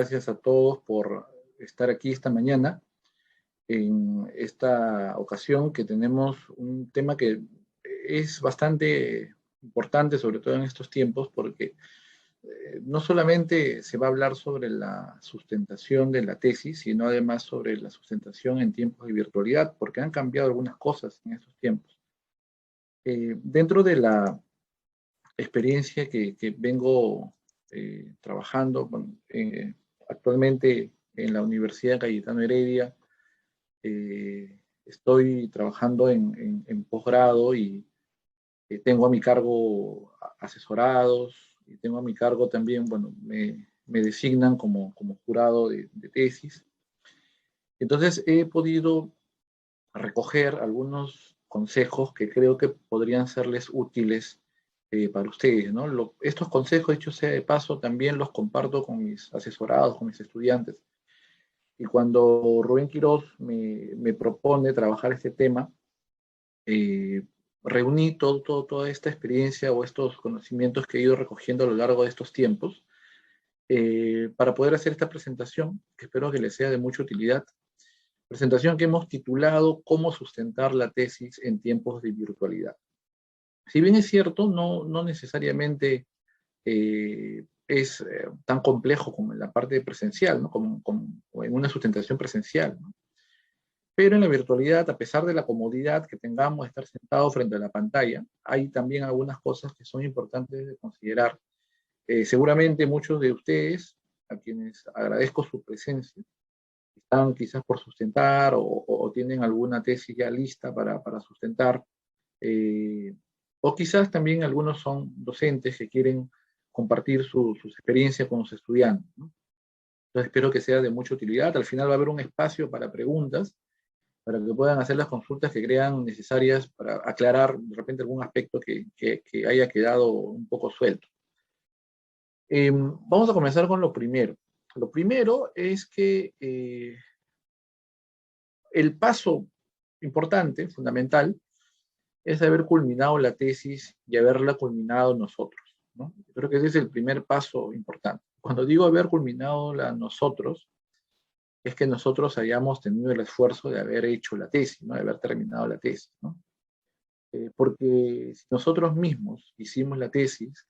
gracias a todos por estar aquí esta mañana en esta ocasión que tenemos un tema que es bastante importante, sobre todo en estos tiempos, porque no solamente se va a hablar sobre la sustentación de la tesis, sino además sobre la sustentación en tiempos de virtualidad, porque han cambiado algunas cosas en estos tiempos. Dentro de la experiencia que vengo trabajando actualmente en la Universidad Cayetano Heredia, estoy trabajando en posgrado y tengo a mi cargo asesorados y tengo a mi cargo también, bueno, me designan como jurado de tesis. Entonces he podido recoger algunos consejos que creo que podrían serles útiles para ustedes, ¿no? Estos consejos, dicho sea de paso, también los comparto con mis asesorados, con mis estudiantes. Y cuando Rubén Quiroz me propone trabajar este tema, eh, reuní toda esta experiencia o estos conocimientos que he ido recogiendo a lo largo de estos tiempos para poder hacer esta presentación, que espero que les sea de mucha utilidad. Presentación que hemos titulado ¿Cómo sustentar la tesis en tiempos de virtualidad? Si bien es cierto, no necesariamente es tan complejo como en la parte presencial, ¿no? Como en una sustentación presencial, ¿no? Pero en la virtualidad, a pesar de la comodidad que tengamos de estar sentados frente a la pantalla, hay también algunas cosas que son importantes de considerar. Seguramente muchos de ustedes, a quienes agradezco su presencia, están quizás por sustentar o tienen alguna tesis ya lista para sustentar, eh, o quizás también algunos son docentes que quieren compartir sus experiencias con los estudiantes, ¿no? Entonces espero que sea de mucha utilidad. Al final va a haber un espacio para preguntas, para que puedan hacer las consultas que crean necesarias para aclarar de repente algún aspecto que haya quedado un poco suelto. Vamos a comenzar con lo primero. Lo primero es que el paso importante, fundamental, es haber culminado la tesis y haberla culminado nosotros, ¿no? Yo creo que ese es el primer paso importante. Cuando digo haber culminado la nosotros, es que nosotros hayamos tenido el esfuerzo de haber hecho la tesis, ¿no? De haber terminado la tesis, ¿no? Porque si nosotros mismos hicimos la tesis,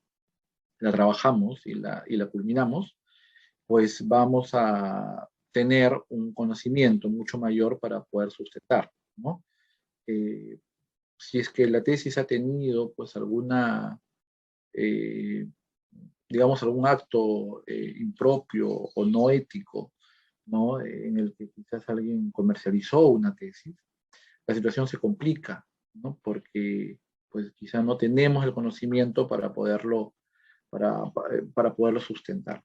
la trabajamos y la culminamos, pues vamos a tener un conocimiento mucho mayor para poder sustentar, ¿no? Eh, si es que la tesis ha tenido pues alguna, eh, digamos, algún acto impropio o no ético, ¿no? En el que quizás alguien comercializó una tesis, la situación se complica, ¿no? Porque pues quizás no tenemos el conocimiento para poderlo sustentar,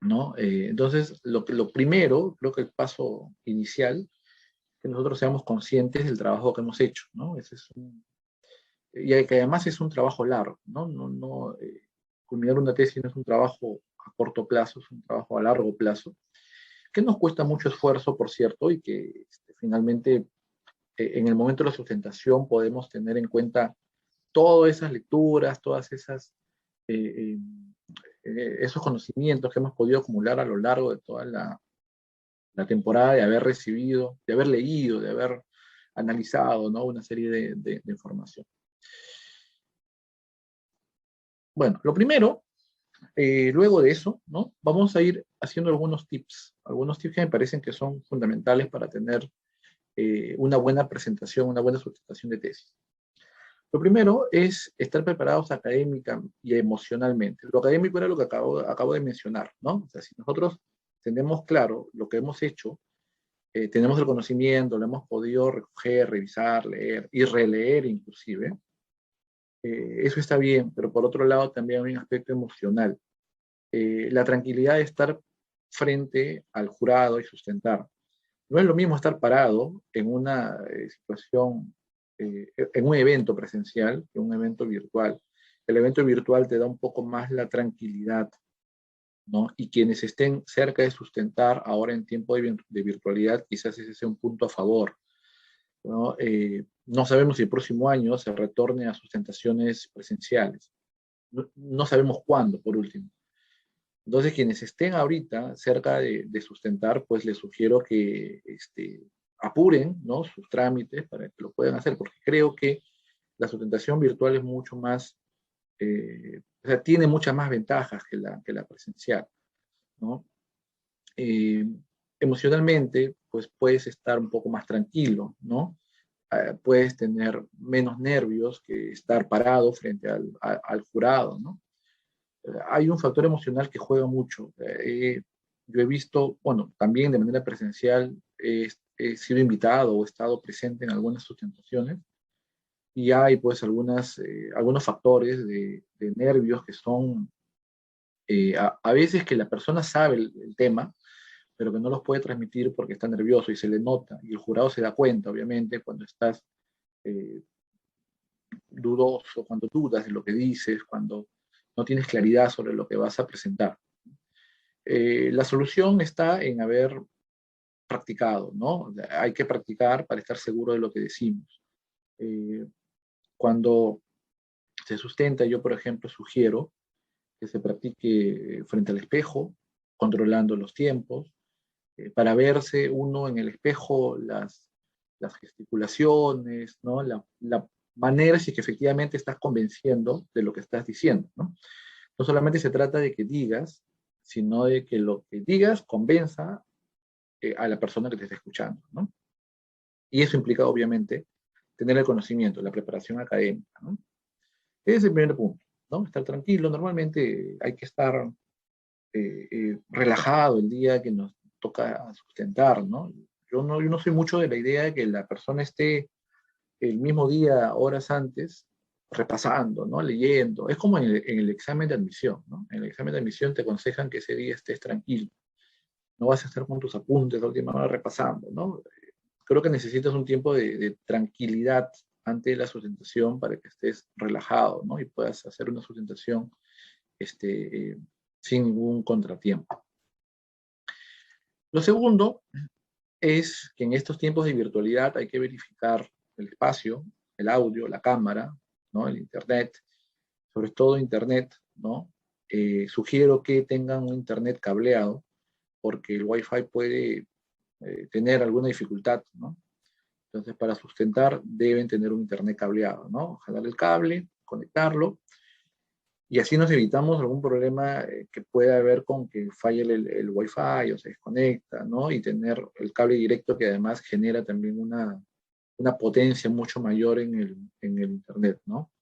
¿no? Entonces, lo primero, creo que el paso inicial, que nosotros seamos conscientes del trabajo que hemos hecho, ¿no? Y que además es un trabajo largo, ¿no? Culminar una tesis no es un trabajo a corto plazo, es un trabajo a largo plazo, que nos cuesta mucho esfuerzo, por cierto, y que finalmente en el momento de la sustentación podemos tener en cuenta todas esas lecturas, todas esas eh, esos conocimientos que hemos podido acumular a lo largo de toda la temporada, de haber recibido, de haber leído, de haber analizado, ¿no? Una serie de información. Bueno, lo primero, luego de eso, ¿no? Vamos a ir haciendo algunos tips que me parecen que son fundamentales para tener una buena presentación, una buena sustentación de tesis. Lo primero es estar preparados académica y emocionalmente. Lo académico era lo que acabo de mencionar, ¿no? O sea, si nosotros tenemos claro lo que hemos hecho, tenemos el conocimiento, lo hemos podido recoger, revisar, leer y releer inclusive, eso está bien, pero por otro lado también hay un aspecto emocional. La tranquilidad de estar frente al jurado y sustentar. No es lo mismo estar parado en una situación, en un evento presencial que un evento virtual. El evento virtual te da un poco más la tranquilidad, ¿no? Y quienes estén cerca de sustentar ahora en tiempo de virtualidad, quizás ese sea un punto a favor, ¿no? No sabemos si el próximo año se retorne a sustentaciones presenciales. No sabemos cuándo, por último, Entonces, quienes estén ahorita cerca de sustentar, pues les sugiero que apuren, ¿no?, sus trámites para que lo puedan hacer, porque creo que la sustentación virtual es mucho más, o sea, tiene muchas más ventajas que la presencial, ¿no? Eh, Emocionalmente, pues puedes estar un poco más tranquilo, ¿no? Puedes tener menos nervios que estar parado frente al jurado, ¿no? Hay un factor emocional que juega mucho. Yo he visto, bueno, también de manera presencial, he sido invitado o he estado presente en algunas sustentaciones y hay pues algunos factores de nervios que son a veces que la persona sabe el tema, pero que no los puede transmitir porque está nervioso y se le nota, y el jurado se da cuenta, obviamente, cuando estás eh, dudoso, cuando dudas de lo que dices, cuando no tienes claridad sobre lo que vas a presentar. La solución está en haber practicado, ¿no? Hay que practicar para estar seguro de lo que decimos. Eh, Cuando se sustenta, yo, por ejemplo, sugiero que se practique frente al espejo, controlando los tiempos, para verse uno en el espejo las gesticulaciones, ¿no? La manera si que efectivamente estás convenciendo de lo que estás diciendo, ¿no? No solamente se trata de que digas, sino de que lo que digas convenza a la persona que te está escuchando, ¿no? Y eso implica, obviamente, tener el conocimiento, la preparación académica, ¿no? Ese es el primer punto, ¿no? Estar tranquilo. Normalmente hay que estar relajado el día que nos toca sustentar, ¿no? Yo no soy mucho de la idea de que la persona esté el mismo día, horas antes, repasando, ¿no? Leyendo. Es como en el examen de admisión, ¿no? En el examen de admisión te aconsejan que ese día estés tranquilo. No vas a estar con tus apuntes a última hora repasando, ¿no? Creo que necesitas un tiempo de tranquilidad ante la sustentación para que estés relajado, ¿no? Y puedas hacer una sustentación sin ningún contratiempo. Lo segundo es que en estos tiempos de virtualidad hay que verificar el espacio, el audio, la cámara, ¿no? El internet, sobre todo internet, ¿no? Sugiero que tengan un internet cableado porque el Wi-Fi puede tener alguna dificultad, ¿no? Entonces, para sustentar deben tener un internet cableado, ¿no? Jalar el cable, conectarlo, y así nos evitamos algún problema que pueda haber con que falle el Wi-Fi o se desconecta, ¿no? Y tener el cable directo que además genera también una potencia mucho mayor en el Internet, ¿no?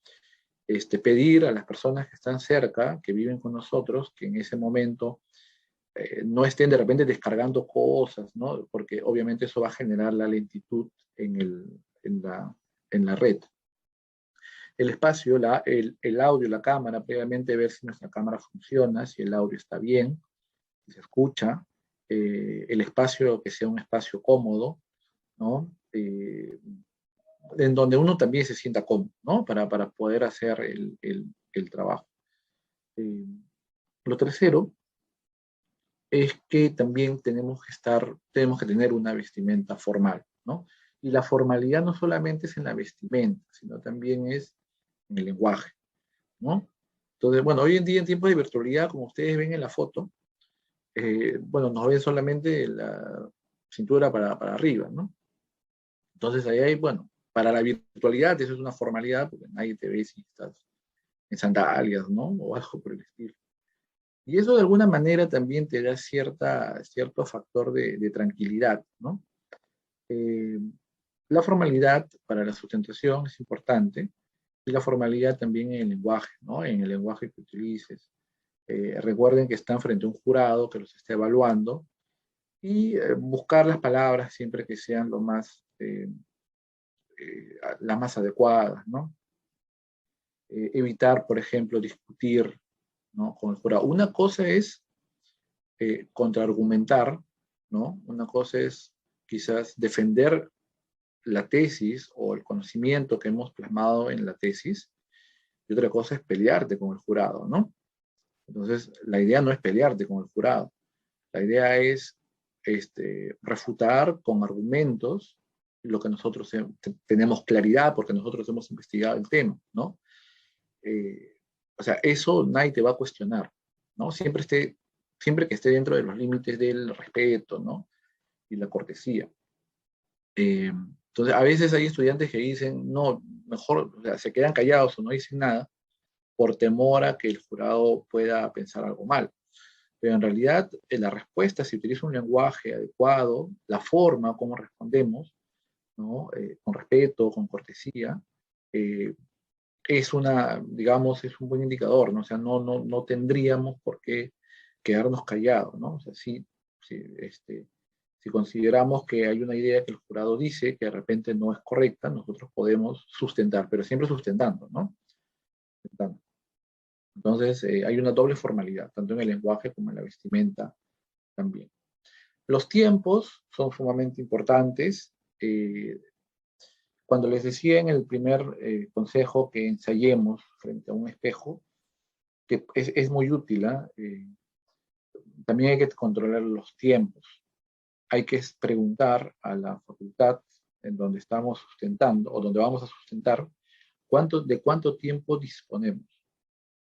Pedir a las personas que están cerca, que viven con nosotros, que en ese momento no estén de repente descargando cosas, ¿no? Porque obviamente eso va a generar la lentitud en en la red. El espacio, el audio, la cámara, previamente ver si nuestra cámara funciona, si el audio está bien, si se escucha, el espacio que sea un espacio cómodo, ¿no? En donde uno también se sienta cómodo, ¿no? Para poder hacer el trabajo. Eh, lo tercero es que también tenemos que tener una vestimenta formal, ¿no? Y la formalidad no solamente es en la vestimenta, sino también es en el lenguaje, ¿no? Entonces, bueno, hoy en día en tiempos de virtualidad, como ustedes ven en la foto, bueno, nos ven solamente la cintura para arriba, ¿no? Entonces ahí hay, bueno, para la virtualidad eso es una formalidad, porque nadie te ve si estás en sandalias, ¿no? O algo por el estilo. Y eso de alguna manera también te da cierto factor de tranquilidad, ¿no? Eh, la formalidad para la sustentación es importante y la formalidad también en el lenguaje, ¿no? En el lenguaje que utilices. Recuerden que están frente a un jurado que los está evaluando y buscar las palabras siempre que sean las más adecuadas, ¿no? Evitar, por ejemplo, discutir, ¿no?, con el jurado. Una cosa es contraargumentar, ¿no? Una cosa es quizás defender la tesis o el conocimiento que hemos plasmado en la tesis, y otra cosa es pelearte con el jurado, ¿no? Entonces, la idea no es pelearte con el jurado, la idea es refutar con argumentos lo que nosotros tenemos claridad porque nosotros hemos investigado el tema, ¿no? O sea, eso nadie te va a cuestionar, ¿no? Siempre siempre que esté dentro de los límites del respeto, ¿no? Y la cortesía. Entonces, a veces hay estudiantes que dicen, no, mejor, o sea, se quedan callados o no dicen nada por temor a que el jurado pueda pensar algo mal. Pero en realidad, la respuesta, si utiliza un lenguaje adecuado, la forma como respondemos, ¿no? Con respeto, con cortesía, eh, es una, digamos, es un buen indicador, ¿no? O sea, no tendríamos por qué quedarnos callados, ¿no? O sea, si consideramos que hay una idea que el jurado dice que de repente no es correcta, nosotros podemos sustentar, pero siempre sustentando, ¿no? Sustentando. Entonces, hay una doble formalidad, tanto en el lenguaje como en la vestimenta también. Los tiempos son sumamente importantes. Cuando les decía en el primer consejo que ensayemos frente a un espejo, que es muy útil, ¿eh? También hay que controlar los tiempos. Hay que preguntar a la facultad en donde estamos sustentando o donde vamos a sustentar de cuánto tiempo disponemos.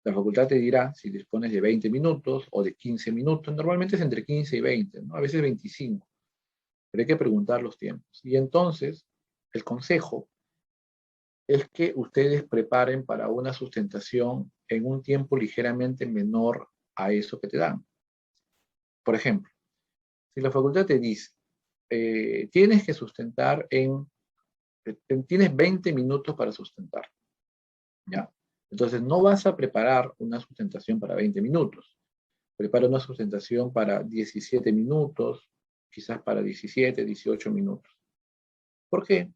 La facultad te dirá si dispones de 20 minutos o de 15 minutos. Normalmente es entre 15 y 20, ¿no? A veces 25. Pero hay que preguntar los tiempos. Y entonces, el consejo es que ustedes preparen para una sustentación en un tiempo ligeramente menor a eso que te dan. Por ejemplo, si la facultad te dice, tienes que sustentar tienes 20 minutos para sustentar, ¿ya? Entonces no vas a preparar una sustentación para 20 minutos. Prepara una sustentación para 17 minutos, quizás para 17, 18 minutos. ¿Por qué?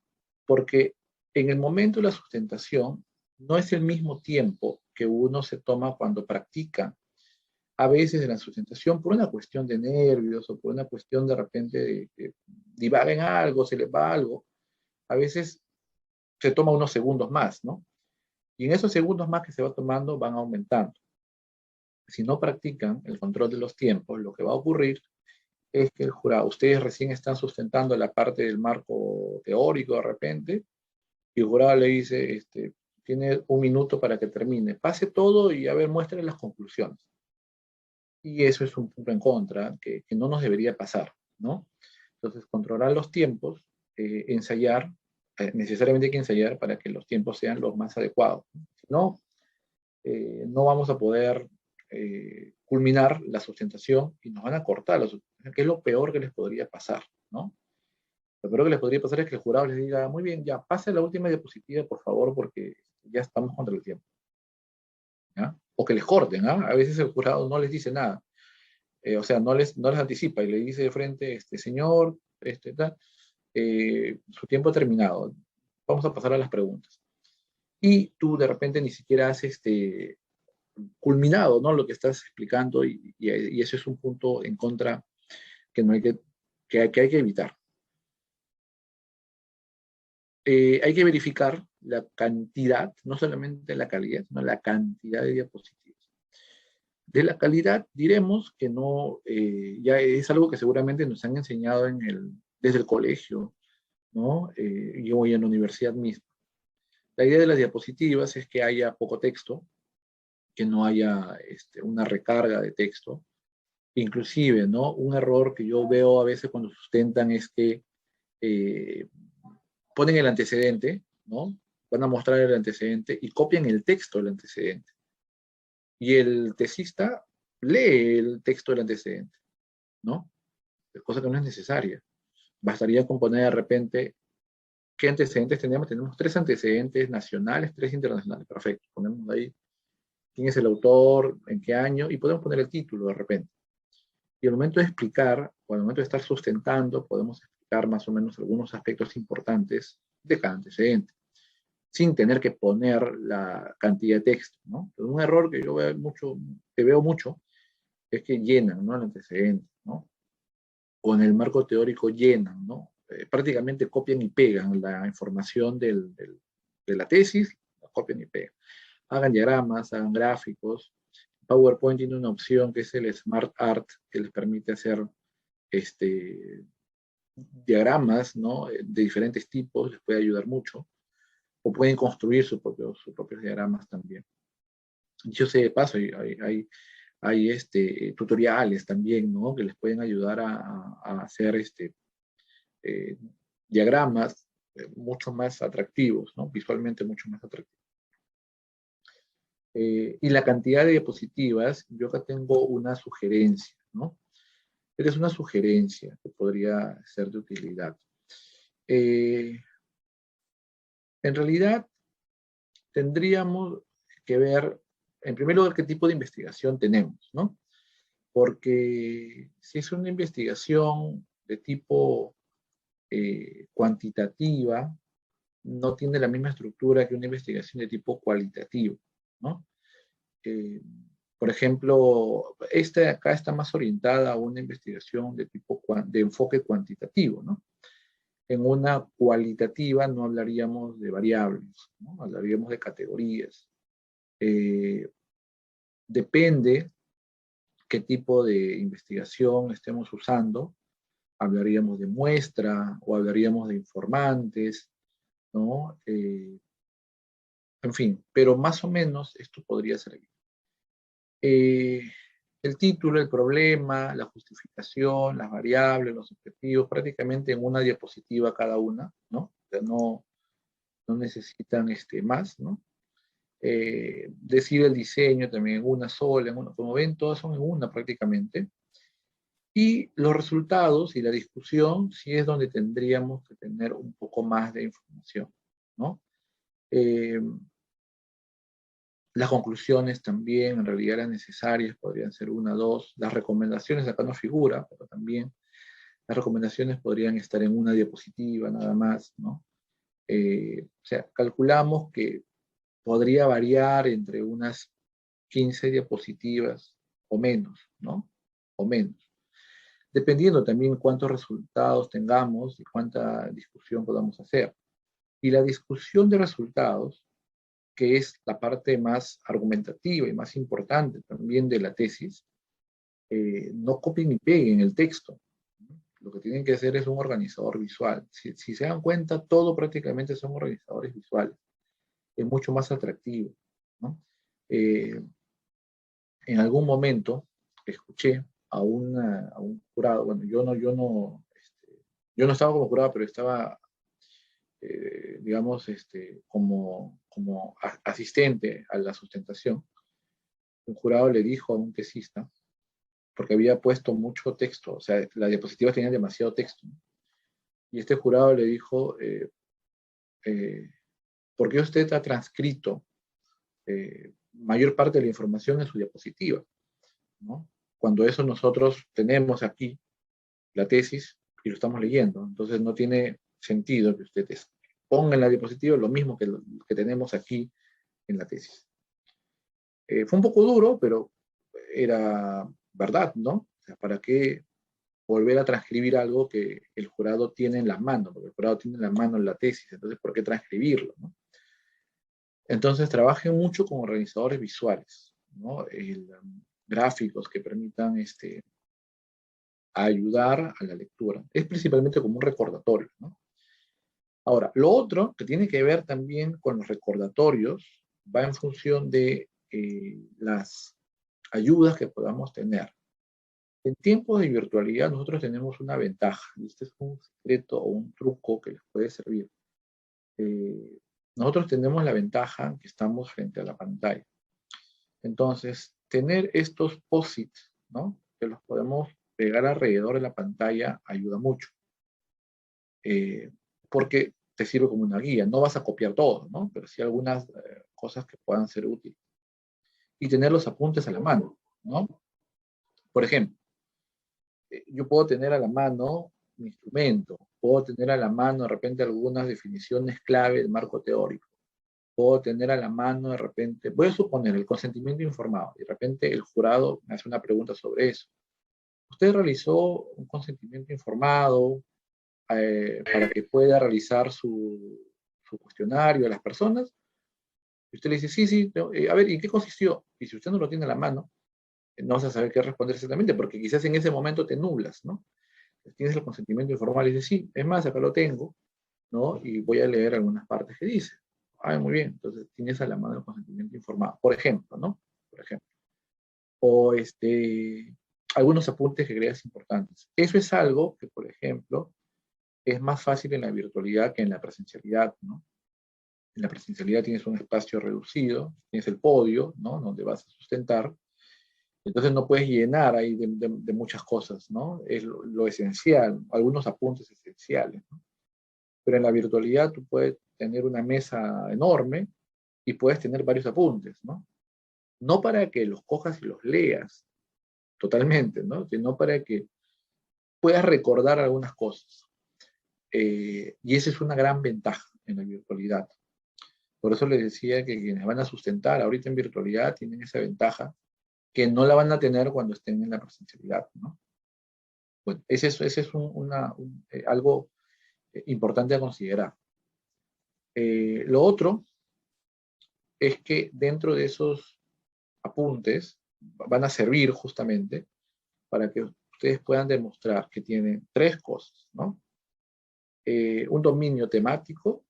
Porque en el momento de la sustentación no es el mismo tiempo que uno se toma cuando practica. A veces en la sustentación, por una cuestión de nervios o por una cuestión de repente de que divaga en algo, se les va algo, a veces se toma unos segundos más, ¿no? Y en esos segundos más que se va tomando van aumentando. Si no practican el control de los tiempos, lo que va a ocurrir es que el jurado, ustedes recién están sustentando la parte del marco teórico de repente, y el jurado le dice, tiene un minuto para que termine, pase todo y a ver, muestre las conclusiones. Y eso es un punto en contra que no nos debería pasar, ¿no? Entonces, controlar los tiempos, ensayar, necesariamente hay que ensayar para que los tiempos sean los más adecuados. Si no, no vamos a poder culminar la sustentación y nos van a cortar la sustentación, que es lo peor que les podría pasar, ¿no? Lo peor que les podría pasar es que el jurado les diga, muy bien, ya, pase la última diapositiva, por favor, porque ya estamos contra el tiempo, ¿ya? O que les corten, ¿ah? A veces el jurado no les dice nada, o sea, no les anticipa y le dice de frente, señor, su tiempo ha terminado, vamos a pasar a las preguntas. Y tú de repente ni siquiera has culminado, ¿no? Lo que estás explicando y ese es un punto en contra que no hay que hay que evitar. Hay que verificar la cantidad, no solamente la calidad, sino la cantidad de diapositivas. De la calidad diremos que no, ya es algo que seguramente nos han enseñado desde el colegio, ¿no? Y hoy en la universidad misma. La idea de las diapositivas es que haya poco texto, que no haya una recarga de texto. Inclusive, ¿no? Un error que yo veo a veces cuando sustentan es que eh, ponen el antecedente, ¿no? Van a mostrar el antecedente y copian el texto del antecedente. Y el tesista lee el texto del antecedente, ¿no? Cosa que no es necesaria. Bastaría con poner de repente qué antecedentes tenemos. Tenemos 3 antecedentes nacionales, 3 internacionales. Perfecto. Ponemos ahí quién es el autor, en qué año, y podemos poner el título de repente. Y al momento de explicar, o al momento de estar sustentando, podemos explicar más o menos algunos aspectos importantes de cada antecedente, sin tener que poner la cantidad de texto, ¿no? Pero un error que yo veo mucho, es que llenan, ¿no? El antecedente, ¿no? O en el marco teórico llenan, ¿no? Prácticamente copian y pegan la información de la tesis, la copian y pegan. Hagan diagramas, hagan gráficos. PowerPoint tiene una opción que es el Smart Art, que les permite hacer diagramas, ¿no? De diferentes tipos, les puede ayudar mucho. O pueden construir sus propios diagramas también. Yo sé de paso, hay hay tutoriales también, ¿no? Que les pueden ayudar a hacer eh, diagramas mucho más atractivos, ¿no? Visualmente mucho más atractivos. Y la cantidad de diapositivas, yo acá tengo una sugerencia, ¿no? Es una sugerencia que podría ser de utilidad. En realidad, tendríamos que ver, en primer lugar, qué tipo de investigación tenemos, ¿no? Porque si es una investigación de tipo cuantitativa, no tiene la misma estructura que una investigación de tipo cualitativo, ¿no? Eh, por ejemplo, esta de acá está más orientada a una investigación de tipo de enfoque cuantitativo, ¿no? En una cualitativa no hablaríamos de variables, ¿no? Hablaríamos de categorías. Eh, Depende qué tipo de investigación estemos usando, hablaríamos de muestra o hablaríamos de informantes, ¿no? En fin, pero más o menos esto podría servir. Eh, el título, el problema, la justificación, las variables, los objetivos, prácticamente en una diapositiva cada una, ¿no? O sea, no necesitan más, ¿no? Decir el diseño también en una sola, como ven, todas son en una prácticamente. Y los resultados y la discusión sí es donde tendríamos que tener un poco más de información, ¿no? Eh, las conclusiones también, en realidad las necesarias, podrían ser una, dos. Las recomendaciones acá no figura, pero también las recomendaciones podrían estar en una diapositiva nada más, ¿no? O sea, calculamos que podría variar entre unas 15 diapositivas o menos, ¿no? O menos. Dependiendo también cuántos resultados tengamos y cuánta discusión podamos hacer. Y la discusión de resultados, que es la parte más argumentativa y más importante también de la tesis, no copien ni peguen el texto. Lo que tienen que hacer es un organizador visual. Si se dan cuenta, todo prácticamente son organizadores visuales. Es mucho más atractivo, ¿no? En algún momento escuché a un jurado, bueno, yo no estaba como jurado, pero estaba, digamos, como asistente a la sustentación. Un jurado le dijo a un tesista, porque había puesto mucho texto, o sea, las diapositivas tenían demasiado texto, ¿no? Y este jurado le dijo, eh, ¿por qué usted ha transcrito mayor parte de la información en su diapositiva, ¿no? Cuando eso nosotros tenemos aquí la tesis y lo estamos leyendo. Entonces no tiene sentido que ustedes pongan en la diapositiva lo mismo que tenemos aquí en la tesis. Fue un poco duro, pero era verdad, ¿no? O sea, ¿para qué volver a transcribir algo que el jurado tiene en las manos? Porque el jurado tiene en las manos la tesis, entonces ¿por qué transcribirlo, no? Entonces trabajen mucho con organizadores visuales, ¿no? Gráficos que permitan ayudar a la lectura. Es principalmente como un recordatorio, ¿no? Ahora, lo otro que tiene que ver también con los recordatorios va en función de las ayudas que podamos tener. En tiempos de virtualidad nosotros tenemos una ventaja, y este es un secreto o un truco que les puede servir. Eh, Nosotros tenemos la ventaja que estamos frente a la pantalla. Entonces, tener estos posits, ¿no? Que los podemos pegar alrededor de la pantalla ayuda mucho. Porque te sirve como una guía. No vas a copiar todo, ¿no? Pero sí algunas cosas que puedan ser útiles. Y tener los apuntes a la mano, ¿no? Por ejemplo, yo puedo tener a la mano mi instrumento, puedo tener a la mano de repente algunas definiciones clave del marco teórico, puedo tener a la mano de repente, voy a suponer el consentimiento informado, y de repente el jurado me hace una pregunta sobre eso. ¿Usted realizó un consentimiento informado para que pueda realizar su cuestionario a las personas? Y usted le dice, sí, sí, a ver, ¿y qué consistió? Y si usted no lo tiene a la mano, no vas a saber qué responder exactamente, porque quizás en ese momento te nublas, ¿no? Tienes el consentimiento informal y dices, sí, es más, acá lo tengo, ¿no? Y voy a leer algunas partes que dice. Ah, muy bien, entonces tienes a la mano el consentimiento informado, por ejemplo, ¿no? Por ejemplo. o algunos apuntes que creas importantes. Eso es algo que, por ejemplo, es más fácil en la virtualidad que en la presencialidad, ¿no? En la presencialidad tienes un espacio reducido, tienes el podio, ¿no? Donde vas a sustentar, entonces no puedes llenar ahí de muchas cosas, ¿no? Es lo esencial, algunos apuntes esenciales, ¿no? Pero en la virtualidad tú puedes tener una mesa enorme y puedes tener varios apuntes, ¿no? No para que los cojas y los leas totalmente, ¿no? Sino para que puedas recordar algunas cosas. Y esa es una gran ventaja en la virtualidad. Por eso les decía que quienes van a sustentar ahorita en virtualidad tienen esa ventaja que no la van a tener cuando estén en la presencialidad, ¿no? Bueno, ese es algo importante a considerar. Lo otro es que dentro de esos apuntes van a servir justamente para que ustedes puedan demostrar que tienen tres cosas, ¿no? Un dominio temático,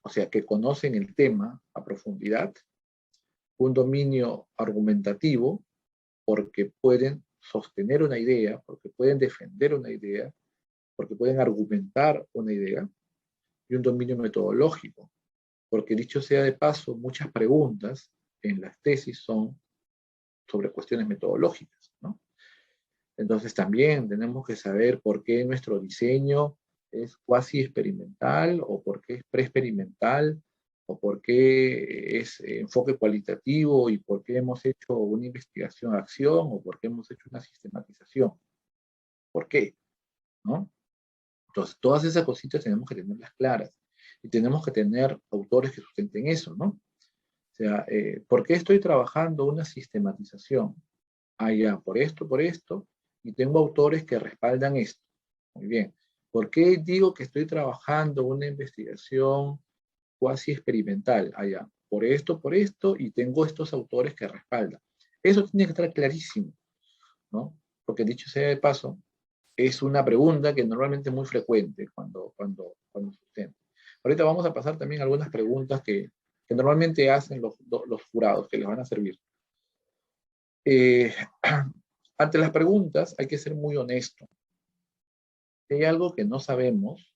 o sea, que conocen el tema a profundidad, un dominio argumentativo, porque pueden sostener una idea, porque pueden defender una idea, porque pueden argumentar una idea, y un dominio metodológico, porque dicho sea de paso, muchas preguntas en las tesis son sobre cuestiones metodológicas, ¿no? Entonces también tenemos que saber por qué nuestro diseño es cuasi experimental, o por qué es preexperimental, o por qué es enfoque cualitativo, y por qué hemos hecho una investigación-acción, o por qué hemos hecho una sistematización. ¿Por qué? ¿No? Entonces, todas esas cositas tenemos que tenerlas claras. Y tenemos que tener autores que sustenten eso, ¿no? O sea, ¿por qué estoy trabajando una sistematización? Ah, ya, por esto, y tengo autores que respaldan esto. Muy bien. ¿Por qué digo que estoy trabajando una investigación cuasi experimental? Ah, ya, por esto, y tengo estos autores que respaldan. Eso tiene que estar clarísimo, ¿no? Porque dicho sea de paso, es una pregunta que normalmente es muy frecuente cuando sustenta. Ahorita vamos a pasar también algunas preguntas que normalmente hacen los jurados, que les van a servir. Eh, ante las preguntas hay que ser muy honesto. Si hay algo que no sabemos,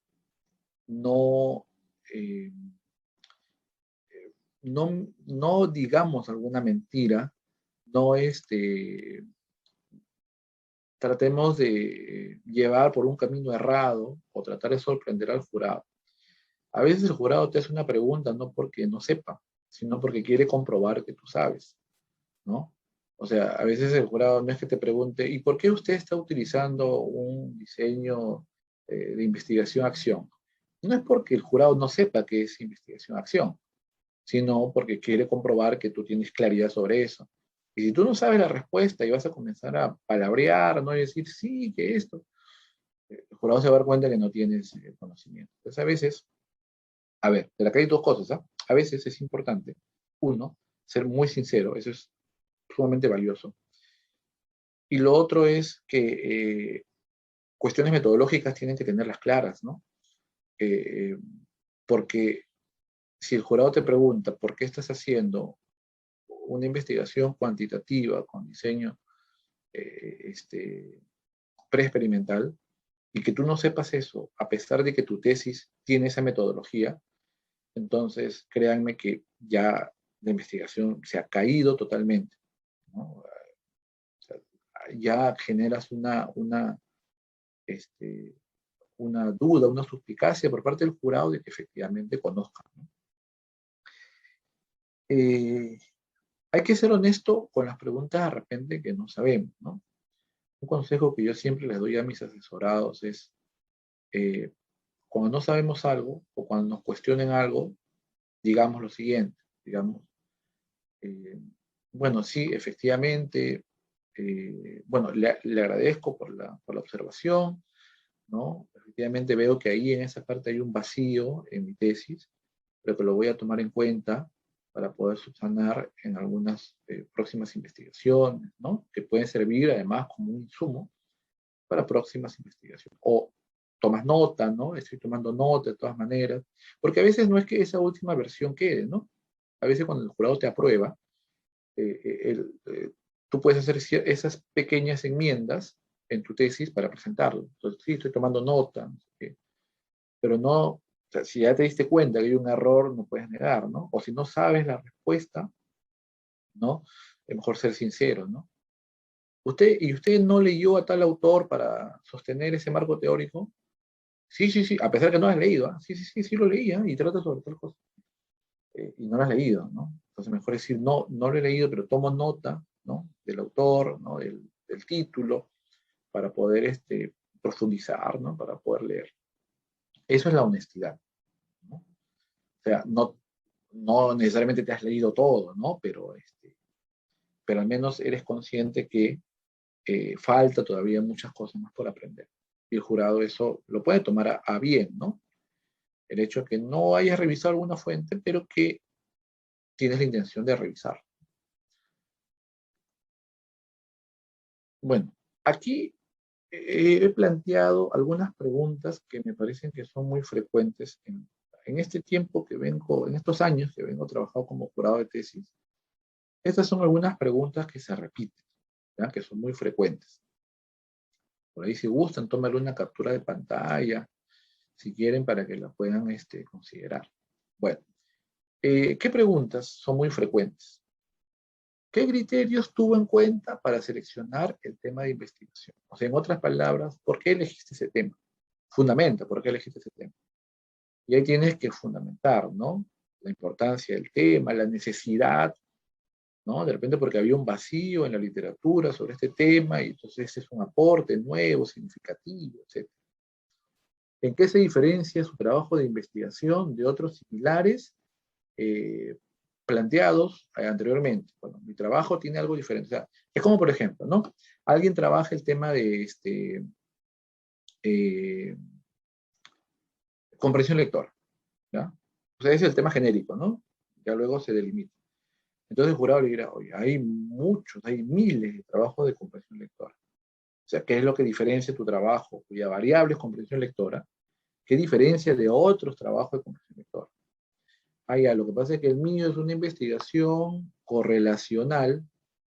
no, eh, no digamos alguna mentira, no tratemos de llevar por un camino errado o tratar de sorprender al jurado. A veces el jurado te hace una pregunta no porque no sepa, sino porque quiere comprobar que tú sabes, ¿no? O sea, a veces el jurado no es que te pregunte, ¿y por qué usted está utilizando un diseño de investigación-acción? No es porque el jurado no sepa qué es investigación-acción, sino porque quiere comprobar que tú tienes claridad sobre eso. Y si tú no sabes la respuesta y vas a comenzar a palabrear, no y decir, sí, que esto, el jurado se va a dar cuenta que no tienes conocimiento. Entonces, a veces, a ver, de la que hay dos cosas, ¿ah? A veces es importante, uno, ser muy sincero, eso es sumamente valioso. Y lo otro es que cuestiones metodológicas tienen que tenerlas claras, ¿no? Eh, porque si el jurado te pregunta por qué estás haciendo una investigación cuantitativa con diseño preexperimental, y que tú no sepas eso, a pesar de que tu tesis tiene esa metodología, entonces créanme que ya la investigación se ha caído totalmente, ¿no? O sea, ya generas este, una duda, una suspicacia por parte del jurado de que efectivamente conozcan, ¿no? Eh, Hay que ser honesto con las preguntas de repente que no sabemos, ¿no? Un consejo que yo siempre les doy a mis asesorados es, eh, cuando no sabemos algo o cuando nos cuestionen algo, digamos lo siguiente, digamos, eh, bueno, sí, efectivamente, bueno, le agradezco por la observación, ¿no? Efectivamente veo que ahí en esa parte hay un vacío en mi tesis, pero que lo voy a tomar en cuenta para poder subsanar en algunas próximas investigaciones, ¿no? Que pueden servir además como un insumo para próximas investigaciones. O tomas nota, ¿no? Estoy tomando nota de todas maneras, porque a veces no es que esa última versión quede, ¿no? A veces cuando el jurado te aprueba, tú puedes hacer esas pequeñas enmiendas en tu tesis para presentarlo. Entonces, sí, estoy tomando nota, no sé qué, pero no, o sea, si ya te diste cuenta que hay un error, no puedes negar, ¿no? O si no sabes la respuesta, ¿no? Es mejor ser sincero, ¿no? ¿Y usted no leyó a tal autor para sostener ese marco teórico? Sí, sí, sí, a pesar que no lo has leído, ¿ah? Sí, sí, sí, sí lo leí, ¿ah? Y trata sobre tal cosa. Y no lo has leído, ¿no? Entonces mejor decir, no, no lo he leído, pero tomo nota, ¿no? Del autor, ¿no? Del título, para poder profundizar, ¿no? Para poder leer. Eso es la honestidad, ¿no? O sea, no, no necesariamente te has leído todo, ¿no? Pero al menos eres consciente que falta todavía muchas cosas más por aprender. Y el jurado eso lo puede tomar a bien, ¿no? El hecho de que no hayas revisado alguna fuente, pero que tienes la intención de revisar. Bueno, aquí he planteado algunas preguntas que me parecen que son muy frecuentes en este tiempo que vengo, en estos años que vengo trabajando como jurado de tesis. Estas son algunas preguntas que se repiten, ¿ya? Que son muy frecuentes. Por ahí si gustan, tómale una captura de pantalla, si quieren, para que la puedan considerar. Bueno, ¿qué preguntas son muy frecuentes? ¿Qué criterios tuvo en cuenta para seleccionar el tema de investigación? O sea, en otras palabras, ¿por qué elegiste ese tema? Fundamenta por qué elegiste ese tema. Y ahí tienes que fundamentar, ¿no? La importancia del tema, la necesidad, ¿no? De repente porque había un vacío en la literatura sobre este tema y entonces este es un aporte nuevo, significativo, etc. ¿En qué se diferencia su trabajo de investigación de otros similares eh, planteados anteriormente? Bueno, mi trabajo tiene algo diferente. O sea, es como, por ejemplo, ¿no? Alguien trabaja el tema de eh, comprensión lectora, ¿ya? O sea, ese es el tema genérico, ¿no? Ya luego se delimita. Entonces el jurado le dirá, oye, hay muchos, hay miles de trabajos de comprensión lectora. O sea, ¿qué es lo que diferencia tu trabajo, cuya variable es comprensión lectora? ¿Qué diferencia de otros trabajos de comprensión lectora? Ah, ya, lo que pasa es que el mío es una investigación correlacional,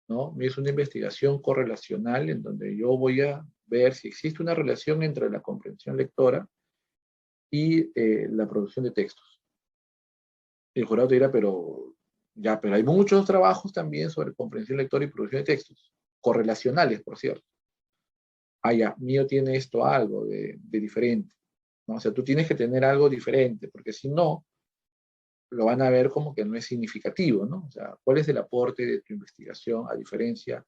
¿no? Es una investigación correlacional en donde yo voy a ver si existe una relación entre la comprensión lectora y la producción de textos. Y el jurado te dirá, pero ya, pero hay muchos trabajos también sobre comprensión lectora y producción de textos, correlacionales, por cierto. Ah, ya, mío tiene esto algo de diferente, ¿no? O sea, tú tienes que tener algo diferente, porque si no, lo van a ver como que no es significativo, ¿no? O sea, ¿cuál es el aporte de tu investigación a diferencia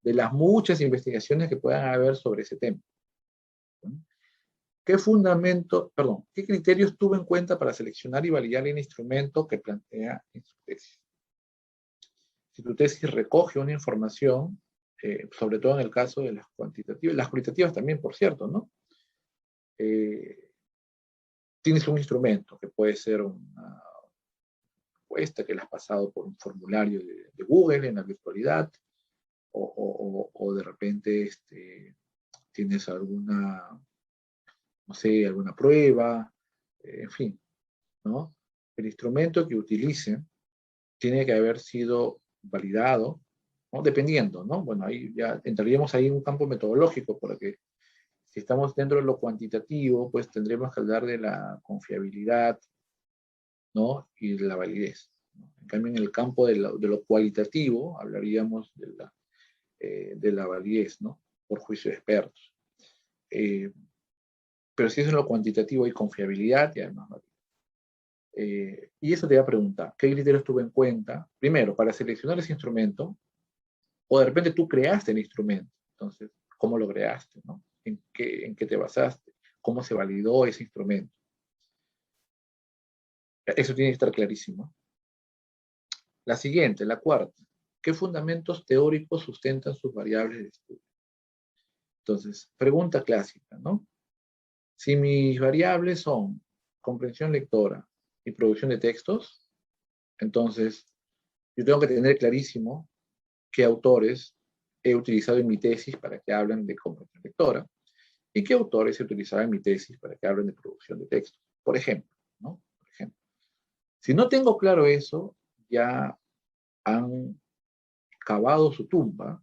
de las muchas investigaciones que puedan haber sobre ese tema? ¿No? ¿Qué fundamento, perdón, qué criterios tuvo en cuenta para seleccionar y validar el instrumento que plantea en su tesis? Si tu tesis recoge una información, sobre todo en el caso de las cuantitativas, las cualitativas también, por cierto, ¿no? Eh, tienes un instrumento que puede ser una encuesta que le has pasado por un formulario de Google en la virtualidad, o de repente tienes alguna, no sé, alguna prueba, en fin, ¿no? El instrumento que utilice tiene que haber sido validado, ¿no? Dependiendo, ¿no? Bueno, ahí ya entraríamos ahí en un campo metodológico, porque si estamos dentro de lo cuantitativo, pues tendremos que hablar de la confiabilidad, ¿no? Y de la validez, ¿no? En cambio, en el campo de lo cualitativo, hablaríamos de la validez, ¿no? Por juicio de expertos. Eh, pero si es en lo cuantitativo hay confiabilidad y además validez. Y eso te voy a preguntar, ¿qué criterios tuve en cuenta? Primero, para seleccionar ese instrumento, o de repente tú creaste el instrumento. Entonces, ¿cómo lo creaste? ¿No? ¿En qué te basaste? ¿Cómo se validó ese instrumento? Eso tiene que estar clarísimo. La siguiente, la cuarta. ¿Qué fundamentos teóricos sustentan sus variables de estudio? Entonces, pregunta clásica, ¿no? Si mis variables son comprensión lectora y producción de textos, entonces yo tengo que tener clarísimo qué autores he utilizado en mi tesis para que hablen de comprensión lectora y qué autores he utilizado en mi tesis para que hablen de producción de textos, por ejemplo, ¿no? Por ejemplo. Si no tengo claro eso, ya han cavado su tumba,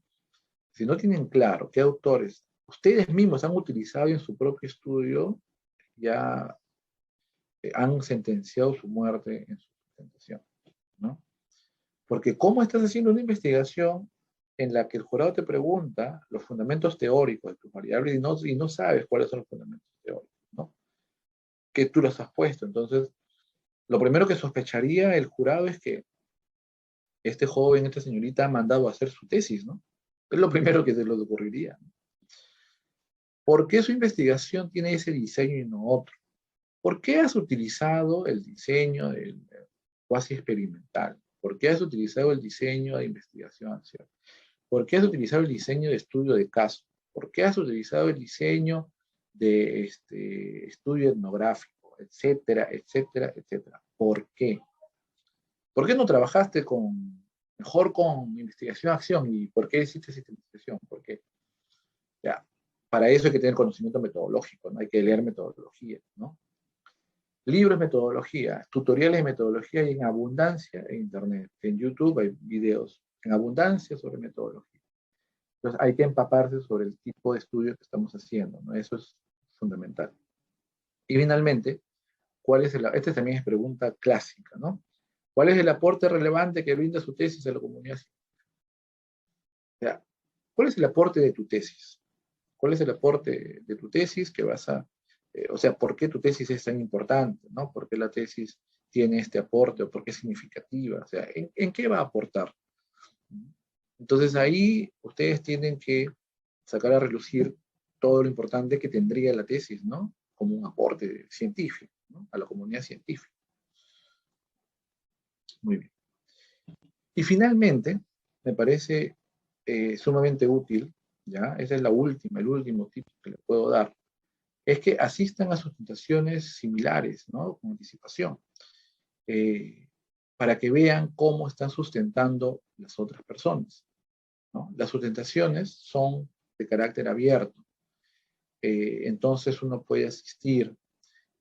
si no tienen claro qué autores ustedes mismos han utilizado en su propio estudio, ya han sentenciado su muerte en su sustentación, ¿no? Porque ¿cómo estás haciendo una investigación en la que el jurado te pregunta los fundamentos teóricos de tus variables y no sabes cuáles son los fundamentos teóricos, ¿no? Que tú los has puesto. Entonces, lo primero que sospecharía el jurado es que este joven, esta señorita ha mandado a hacer su tesis, ¿no? Es lo primero que se les ocurriría, ¿no? ¿Por qué su investigación tiene ese diseño y no otro? ¿Por qué has utilizado el diseño del cuasi experimental? ¿Por qué has utilizado el diseño de investigación, ¿cierto? ¿Por qué has utilizado el diseño de estudio de caso? ¿Por qué has utilizado el diseño de estudio etnográfico, etcétera, etcétera, etcétera? ¿Por qué? ¿Por qué no trabajaste mejor con investigación-acción? ¿Y por qué hiciste esta investigación? ¿Por qué? Ya, para eso hay que tener conocimiento metodológico, ¿no? Hay que leer metodología, ¿no? Libros de metodología, tutoriales de metodología hay en abundancia en Internet. En YouTube hay videos en abundancia sobre metodología. Entonces hay que empaparse sobre el tipo de estudio que estamos haciendo, ¿no? Eso es fundamental. Y finalmente, esta también es pregunta clásica, ¿no? ¿Cuál es el aporte relevante que brinda su tesis a la comunidad científica? O sea, ¿cuál es el aporte de tu tesis? ¿Cuál es el aporte de tu tesis que vas a, o sea, por qué tu tesis es tan importante, ¿no? ¿Por qué la tesis tiene este aporte o por qué es significativa? O sea, ¿en qué va a aportar? Entonces ahí ustedes tienen que sacar a relucir todo lo importante que tendría la tesis, ¿no? Como un aporte científico, ¿no? A la comunidad científica. Muy bien. Y finalmente, me parece sumamente útil, ¿ya? Esa es el último tip que le puedo dar, es que asistan a sustentaciones similares, ¿no? Con anticipación, para que vean cómo están sustentando las otras personas, ¿no? Las sustentaciones son de carácter abierto, entonces uno puede asistir.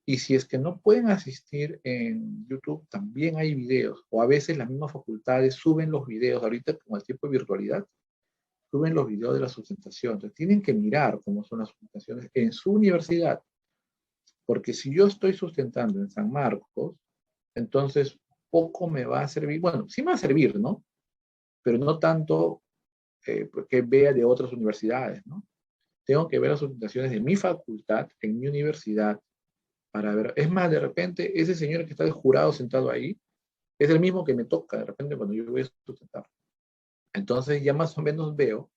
Y si es que no pueden asistir en YouTube, también hay videos, o a veces las mismas facultades suben los videos, ahorita con el tiempo de virtualidad, suben los videos de la sustentación. Entonces tienen que mirar cómo son las sustentaciones en su universidad, porque si yo estoy sustentando en San Marcos, entonces poco me va a servir, bueno, sí me va a servir, ¿no? Pero no tanto que vea de otras universidades, ¿no? Tengo que ver las sustentaciones de mi facultad, en mi universidad, para ver. Es más, de repente, ese señor que está de jurado sentado ahí, es el mismo que me toca de repente cuando yo voy a sustentar. Entonces ya más o menos veo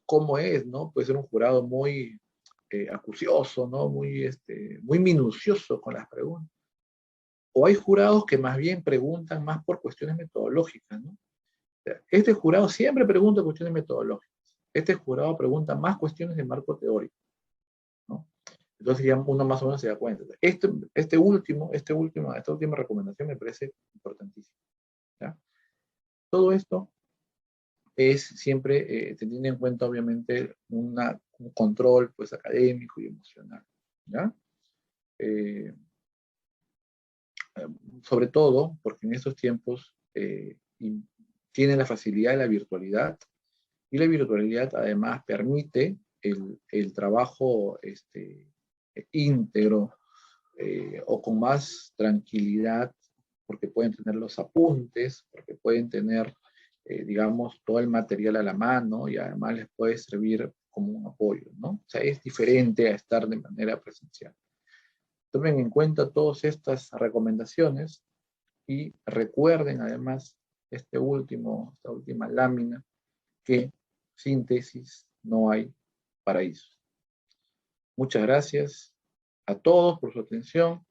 cómo es, ¿no? Puede ser un jurado muy acucioso, ¿no? Muy minucioso con las preguntas. O hay jurados que más bien preguntan más por cuestiones metodológicas, ¿no? O sea, este jurado siempre pregunta cuestiones metodológicas. Este jurado pregunta más cuestiones de marco teórico, ¿no? Entonces ya uno más o menos se da cuenta. Esta última recomendación me parece importantísima, ¿ya? Todo esto es siempre teniendo en cuenta, obviamente, un control pues, académico y emocional, ¿ya? Eh, Sobre todo porque en estos tiempos tiene la facilidad de la virtualidad y la virtualidad además permite el trabajo íntegro o con más tranquilidad porque pueden tener los apuntes, porque pueden tener, digamos, todo el material a la mano y además les puede servir como un apoyo, ¿no? O sea, es diferente a estar de manera presencial. Tomen en cuenta todas estas recomendaciones y recuerden además esta última lámina, que sin tesis no hay paraíso. Muchas gracias a todos por su atención.